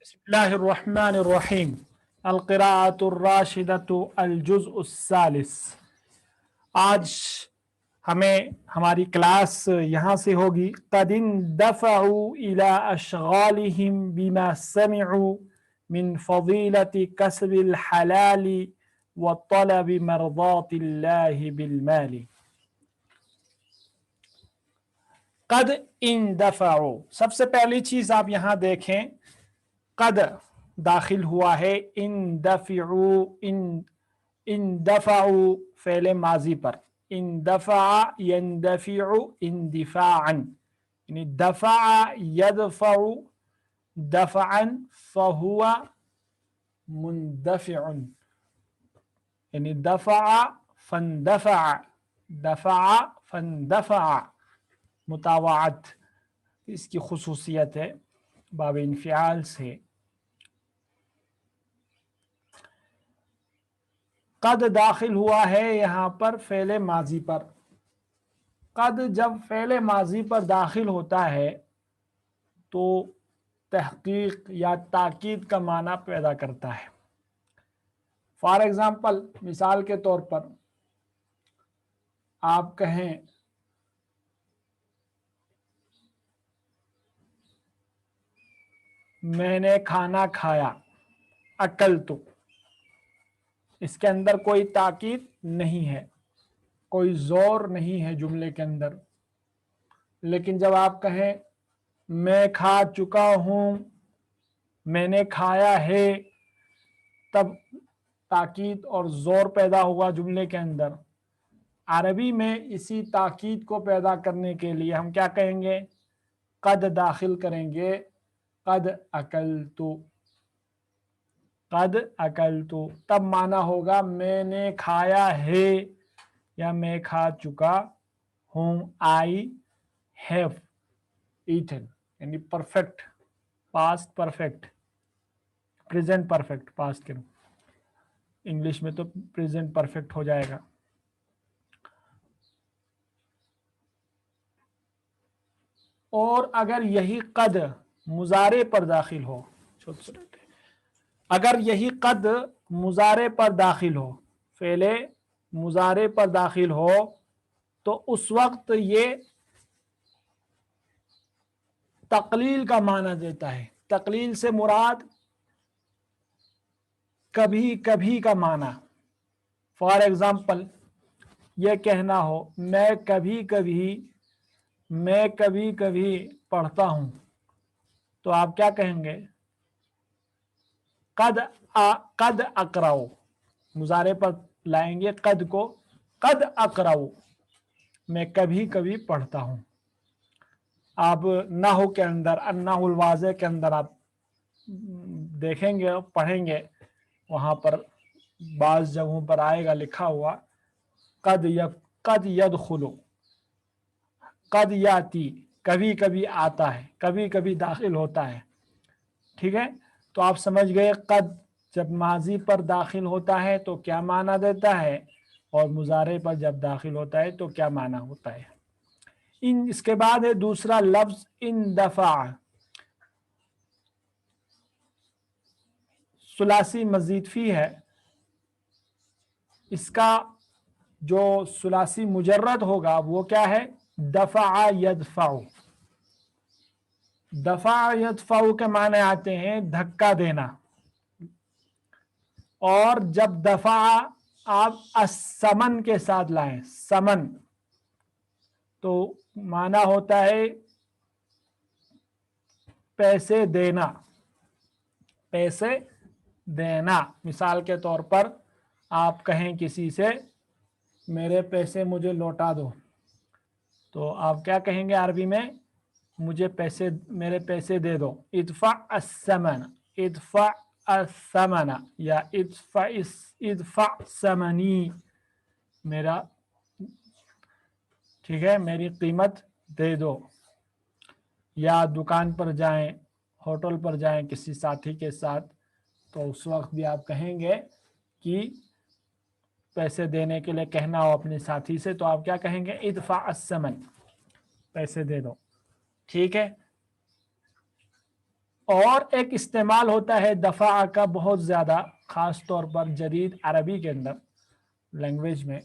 बिस्मिल्लाहिर रहमानिर रहीम। अल-क़िराअतुर राशिदतु अल-जुज़्उ अस्सालिस। आज हमारी क्लास यहाँ से होगी। क़द इंदफ़अू इला अशग़ालिहिम बिमा समिअू मिन फ़ज़ीलति कसबिल हलाली व तलबि मर्ज़ातिल्लाहि बिल माली। क़द इंदफ़अू, सबसे पहली चीज आप यहाँ देखें, क़द दाखिल हुआ है इंदफ़अू फ़ेल माजी पर। इंदफ़अ यंदफ़िउ इंदिफ़ाअन, यानी दफ़अ यदफ़अु दफ़अन फ़हुवा मुंदफ़िउन, यानी दफ़अ फ़ंदफ़अ दफ़अ फ़ंदफ़अ मुतावाअत इसकी खुसूसियत है बाब इन्फ़िआल से। क़द दाखिल हुआ है यहाँ पर फ़ेल माजी पर। क़द जब फ़ेल माजी पर दाखिल होता है तो तहक़ीक़ या ताकीद का माना पैदा करता है। फॉर एग्ज़ाम्पल, मिसाल के तौर पर आप कहें मैंने खाना खाया, अकल तो, इसके अंदर कोई ताकीद नहीं है, कोई जोर नहीं है जुमले के अंदर। लेकिन जब आप कहें मैं खा चुका हूं, मैंने खाया है, तब ताकीद और जोर पैदा हुआ जुमले के अंदर। अरबी में इसी ताकीद को पैदा करने के लिए हम क्या कहेंगे, क़द दाखिल करेंगे, क़द अकलतु, क़द अकलतु, तब माना होगा मैंने खाया है या मैं खा चुका हूं। आई हैव ईटन, यानी perfect, past perfect, present perfect, past के इंग्लिश में तो प्रेजेंट परफेक्ट हो जाएगा। और अगर यही क़द मुज़ारे पर दाखिल हो, अगर यही क़द मुज़ारे पर दाखिल हो, फ़ेले मुज़ारे पर दाखिल हो, तो उस वक्त ये तक़लील का माना देता है। तक़लील से मुराद कभी कभी का माना। फॉर एग्ज़ाम्पल, ये कहना हो मैं कभी कभी पढ़ता हूँ, तो आप क्या कहेंगे, क़द अक़राउ, मुज़ारे पर लाएंगे क़द को, क़द अक़राउ, मैं कभी कभी पढ़ता हूँ। आप नहू के अंदर, अन्नहुल वाज़े के अंदर आप देखेंगे, पढ़ेंगे, वहाँ पर बाज़ जगहों पर आएगा लिखा हुआ क़द यदखुलु, क़द याती, कभी कभी आता है, कभी कभी दाखिल होता है। ठीक है, तो आप समझ गए क़द जब माजी पर दाखिल होता है तो क्या माना देता है, और मुज़ारे पर जब दाखिल होता है तो क्या माना होता है। इसके बाद है दूसरा लफ्ज़ इंदफ़अ, सुलासी मज़ीद फ़ी है। इसका जो सुलासी मुजर्रद होगा वो क्या है, दफ़अ यदफ़अु। दफ़अ यदफ़अु के माने आते हैं धक्का देना, और जब दफ़अ आप असमन के साथ लाएं, समन, तो माना होता है पैसे देना, पैसे देना। मिसाल के तौर पर आप कहें किसी से मेरे पैसे मुझे लौटा दो, तो आप क्या कहेंगे अरबी में, मुझे पैसे, मेरे पैसे दे दो। इदफ़अ अस्समन, इदफ़अ अस्समन, या इदफ़अ समनी, मेरा, ठीक है, मेरी कीमत दे दो। या दुकान पर जाएं, होटल पर जाएं किसी साथी के साथ, तो उस वक्त भी आप कहेंगे कि पैसे देने के लिए कहना हो अपने साथी से, तो आप क्या कहेंगे, इदफ़अ अस्समन, पैसे दे दो। ठीक है, اور ایک इस्तेमाल होता है दफा का बहुत ज्यादा, खास तौर पर जदीद अरबी के अंदर लैंग्वेज में,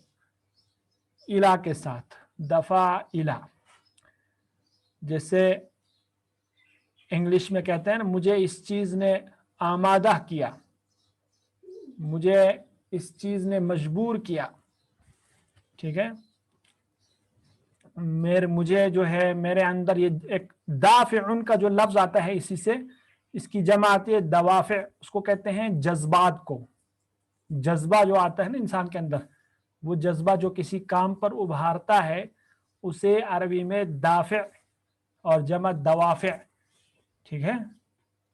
इला के साथ, दफा इला। जैसे इंग्लिश में कहते हैं ना, मुझे इस चीज ने आमादा किया, मुझे इस चीज ने मजबूर किया, ठीक है, मुझे जो है मेरे अंदर ये एक दाफिउन का जो लफ्ज आता है, इसी से इसकी जमा आती है दवाफे, उसको कहते हैं जज्बात को। जज्बा जो आता है ना इंसान के अंदर, वो जज्बा जो किसी काम पर उभारता है, उसे अरबी में दाफे और जमा दवाफे, ठीक है,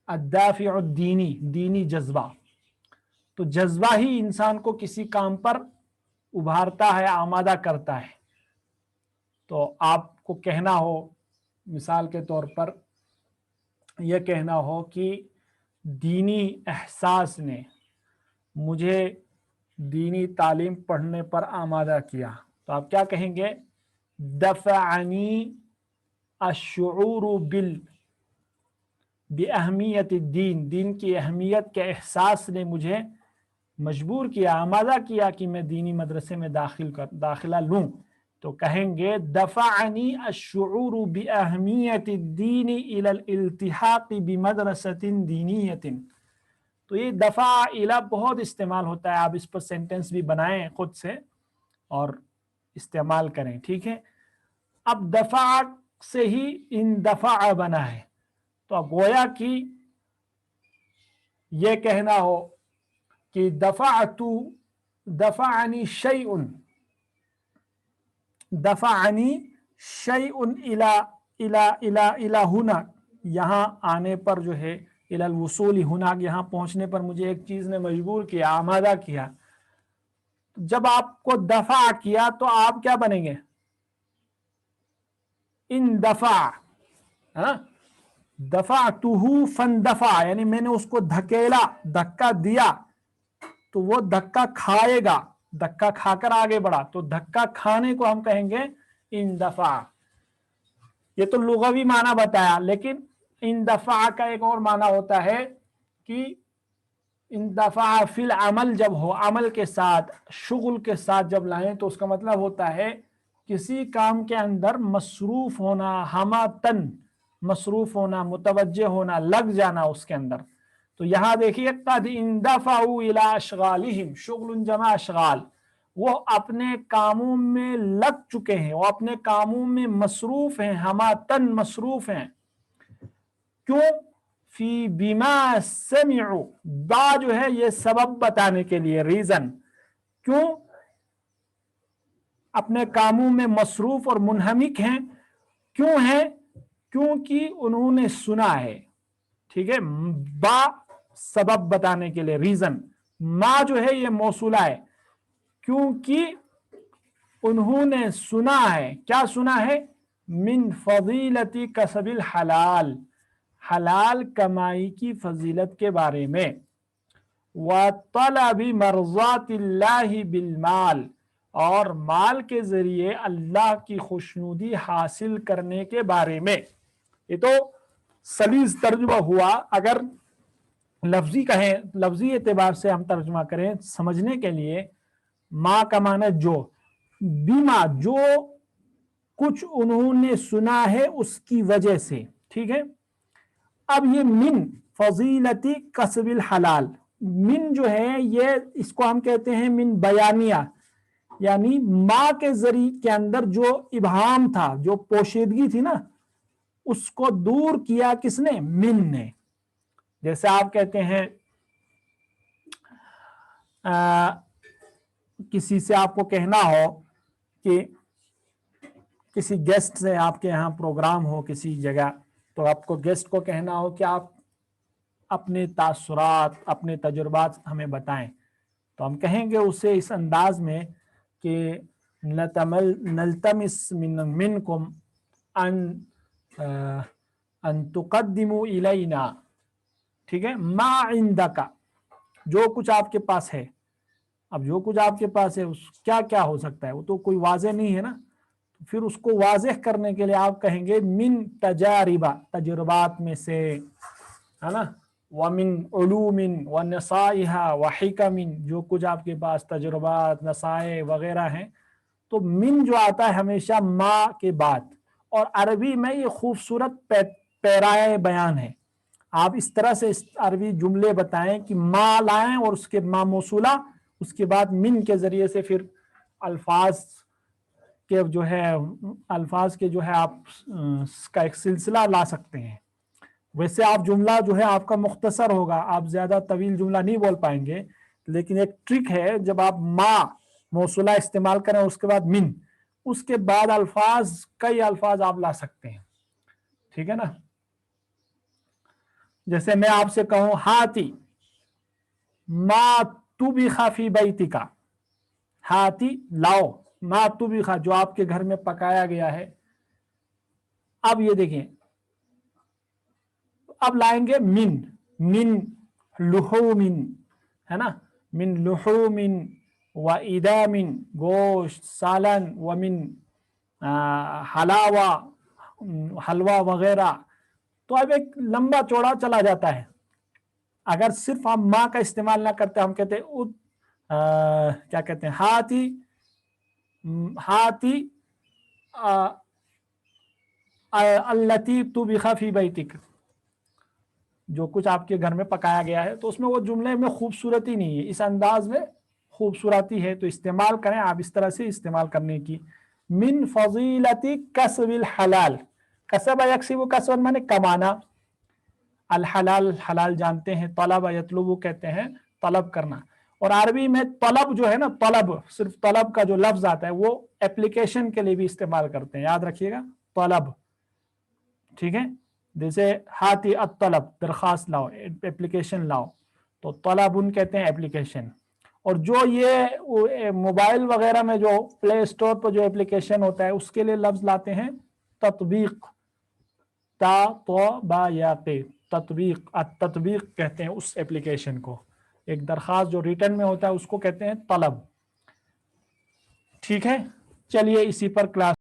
अद्दाफिउ दीनी, दीनी जज्बा। तो जज्बा ही इंसान को किसी काम पर उभारता है, आमादा करता है। तो आपको कहना हो, मिसाल के तौर पर यह कहना हो कि दीनी एहसास ने मुझे दीनी तालीम पढ़ने पर आमादा किया, तो आप क्या कहेंगे? दफ़अनी अश्शुऊरु बिअहमियत दीन, दीन की अहमियत के एहसास ने मुझे मजबूर किया, आमादा किया कि मैं दीनी मदरसे में दाखिला लूं। तो कहेंगे दफ़अनी अश्शुऊरु बिअहमियत दीन इलल इल्तिहाक़ बिमदरसतिन दीनियतिन। तो ये दफ़ा इला बहुत इस्तेमाल होता है, आप इस पर सेंटेंस भी बनाएं खुद से और इस्तेमाल करें, ठीक है। अब दफ़ा से ही इन दफ़ा बना है, तो अब गोया कि ये कहना हो कि दफ़अनी शैउन, दफ़अनी शैउन इला इला इला इला हुना, यहाँ आने पर जो है इलल वसूली हुना, यहाँ पहुंचने पर मुझे एक चीज ने मजबूर किया, आमादा किया। जब आपको दफा किया तो आप क्या बनेंगे? इन दफा, दफा तुहू फन दफा, यानी मैंने उसको धकेला, धक्का दिया, तो वो धक्का खाएगा, धक्का खाकर आगे बढ़ा, तो धक्का खाने को हम कहेंगे इन दफा। ये तो लुगवी माना बताया, लेकिन इन दफा का एक और माना होता है कि इन दफा फिल अमल जब हो, अमल के साथ, शुगल के साथ जब लाएं, तो उसका मतलब होता है किसी काम के अंदर मसरूफ होना, हमातन मसरूफ होना, मुतवज्जे होना, लग जाना उसके अंदर। तो यहां देखिए कद इंदफाउ इला अशगालिहिम, शुगलुन जमा अशगाल, वो अपने कामों में लग चुके हैं, वो अपने कामों में मसरूफ हैं, हमातन मसरूफ हैं। क्यों? फी बिमा समिउ, बा जो है ये सबब बताने के लिए, रीजन। क्यों अपने कामों में मसरूफ और मुनहमिक हैं? क्यों है? क्योंकि उन्होंने सुना है, ठीक है। बा सबब बताने के लिए, रीजन। मा जो है ये मौसूला है, क्योंकि उन्होंने सुना है। क्या सुना है? मिन फजीलती कसबिल हलाल, हलाल कमाई की फजीलत के बारे में। व तलबी मर्ज़ातिल्लाहि बिल माल, और माल के जरिए अल्लाह की खुशनुदी हासिल करने के बारे में। ये तो सलीस तर्जुमा हुआ। अगर लफ्जी कहें, लफ्जी एतबार से हम तर्जुमा करें समझने के लिए, माँ का माना जो, बीमा जो कुछ उन्होंने सुना है उसकी वजह से, ठीक है। अब ये मिन फजीलती कसबिल हलाल, मिन जो है ये, इसको हम कहते हैं मिन बयानिया, यानी माँ के जरिए के अंदर जो इबहाम था, जो पोशीदगी थी ना, उसको दूर किया किसने? मिन ने। जैसे आप कहते हैं किसी से आपको कहना हो कि किसी गेस्ट से आपके यहाँ प्रोग्राम हो किसी जगह, तो आपको गेस्ट को कहना हो कि आप अपने तासुरात, अपने तजुर्बात हमें बताएं, तो हम कहेंगे उसे इस अंदाज में कि नल्तमिस मिनकुम अन तुक़द्दिमू इलैना, ठीक है, मा इंदका, जो कुछ आपके पास है। अब जो कुछ आपके पास है उस क्या क्या हो सकता है, वो तो कोई वाज़ेह नहीं है ना। फिर उसको वाज़ेह करने के लिए आप कहेंगे मिन तजारिबा, तजुर्बात में से। ہے نا, وَمِن عُلُومٍ وَنَصَائِحَا وَحِکَمٍ, جو کچھ آپ کے پاس تجربات, نصائح وغیرہ ہیں, تو من جو آتا ہے ہمیشہ ما کے بعد, اور عربی میں یہ خوبصورت پیرائے بیان ہے. آپ اس طرح سے عربی جملے بتائیں کہ ما لائیں اور اس کے ما موصولہ, اس کے بعد من کے ذریعے سے پھر الفاظ کے جو ہے آپ کا ایک سلسلہ لا سکتے ہیں. ویسے آپ جملہ جو ہے آپ کا مختصر ہوگا, آپ زیادہ طویل جملہ نہیں بول پائیں گے, لیکن ایک ٹرک ہے, جب آپ ما موصولہ استعمال کریں اس کے بعد من, اس کے بعد کئی الفاظ آپ لا سکتے ہیں. ٹھیک ہے نا. جیسے میں آپ سے کہوں ہاتی ما طبخ فی بیتک, ہاتی لاؤ, ما طبخ جو آپ کے گھر میں پکایا گیا ہے. اب یہ دیکھیں, اب لائیں گے من لحوم, ہے نا, من لحوم و ادام, گوشت, سالن, ومن حلاوہ, حلوہ وغیرہ. تو اب ایک لمبا چوڑا چلا جاتا ہے. اگر صرف ہم ماں کا استعمال نہ کرتے, ہم کہتے کیا کہتے ہیں, ہاتی التی طبخ فی بیتک, جو کچھ آپ کے گھر میں پکایا گیا ہے, تو اس میں وہ جملے میں خوبصورتی نہیں ہے, اس انداز میں خوبصورتی ہے, تو استعمال کریں آپ اس طرح سے استعمال کرنے کی. من فضیلت کسب الحلال, کسب یکسب کسب مانے کمانا, الحلال حلال جانتے ہیں, طلب یطلب کہتے ہیں طلب کرنا. اور عربی میں طلب جو ہے نا, طلب صرف طلب کا جو لفظ آتا ہے وہ اپلیکیشن کے لیے بھی استعمال کرتے ہیں, یاد رکھیے گا, طلب. ٹھیک ہے, جیسے ہاتی الطلب, درخواست لاؤ, اپلیکیشن لاؤ, تو طلب ان کہتے ہیں اپلیکیشن. اور جو یہ موبائل وغیرہ میں جو پلے اسٹور پر جو اپلیکیشن ہوتا ہے اس کے لیے لفظ لاتے ہیں تطبیق, تا تو با یا تے, تطبیق, التطبیق کہتے ہیں اس اپلیکیشن کو. ایک درخواست جو ریٹن میں ہوتا ہے اس کو کہتے ہیں طلب. ٹھیک ہے, چلیے اسی پر کلاس